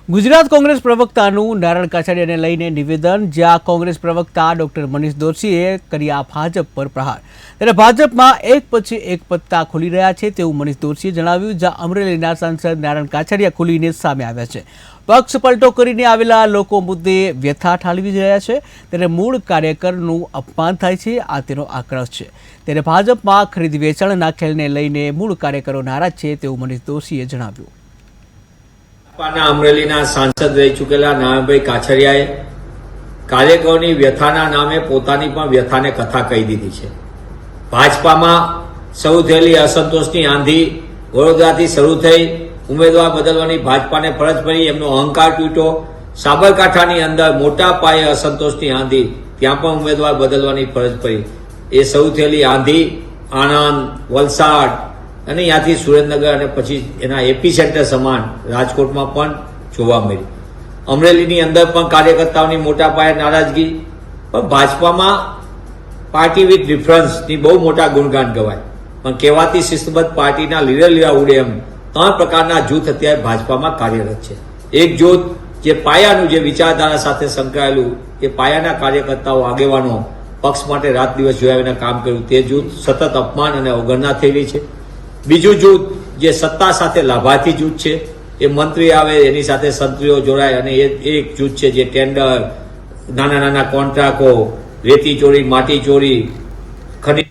ગુજરાત કોંગ્રેસ પ્રવક્તાનું નારણ કાછડિયાને લઈને નિવેદન, જ્યાં કોંગ્રેસ પ્રવક્તા ડોક્ટર મનીષ દોશીએ કર્યા ભાજપ પર પ્રહાર। ત્યારે ભાજપમાં એક પછી એક પત્તા ખુલી રહ્યા છે તેવું મનીષ દોશીએ જણાવ્યું, જ્યાં અમરેલીના સાંસદ નારણ કાછડિયા ખુલીને સામે આવ્યા છે। પક્ષ પલટો કરીને આવેલા લોકો મુદ્દે વ્યથા ઠાલવી રહ્યા છે, ત્યારે મૂળ કાર્યકરનું અપમાન થાય છે, આ તેનો આક્રોશ છે। ત્યારે ભાજપમાં ખરીદ વેચાણના ખેલને લઈને મૂળ કાર્યકરો નારાજ છે તેવું મનીષ દોશીએ જણાવ્યું। અમરેલીના સાંસદ રહી ચૂકેલા નારાયણભાઈ કાછડિયાએ કાર્યકરોની વ્યથાના નામે પોતાની પણ વ્યથાને કથા કહી દીધી છે। ભાજપામાં શરૂ થયેલી અસંતોષની આંધી વડોદરાથી શરૂ થઈ, ઉમેદવાર બદલવાની ભાજપાને ફરજ પડી, એમનો અહંકાર તૂટ્યો। સાબરકાંઠાની અંદર મોટા પાયે અસંતોષની આંધી, ત્યાં પણ ઉમેદવાર બદલવાની ફરજ પડી। એ શરૂ થયેલી આંધી આણંદ, વલસાડ અને ત્યાંથી સુરેન્દ્રનગર અને પછી એના એપી સેન્ટર સમાન રાજકોટમાં પણ જોવા મળી। અમરેલીની અંદર પણ કાર્યકર્તાઓની મોટા પાયે નારાજગી, પણ ભાજપામાં પાર્ટી વિથ ડિફરન્સની બહુ મોટા ગુણગાન ગવાય, પણ કહેવાતી શિસ્તબદ્ધ પાર્ટીના લીડર લીડા ઉડે એમ 3 પ્રકારના જૂથ અત્યારે ભાજપામાં કાર્યરત છે। એક જૂથ જે પાયાનું, જે વિચારધારા સાથે સંકળાયેલું, એ પાયાના કાર્યકર્તાઓ, આગેવાનો પક્ષ માટે રાત દિવસ જોયા કામ કર્યું, તે જૂથ સતત અપમાન અને અવગણના થયેલી છે। બીજું જૂથ જે સત્તા સાથે લાભાર્થી જૂથ છે, એ મંત્રી આવે એની સાથે સંત્રીઓ જોડાય, અને એ એક જૂથ છે જે ટેન્ડર, નાના નાના કોન્ટ્રાક્ટો, રેતી ચોરી, માટી ચોરી, ખનીજ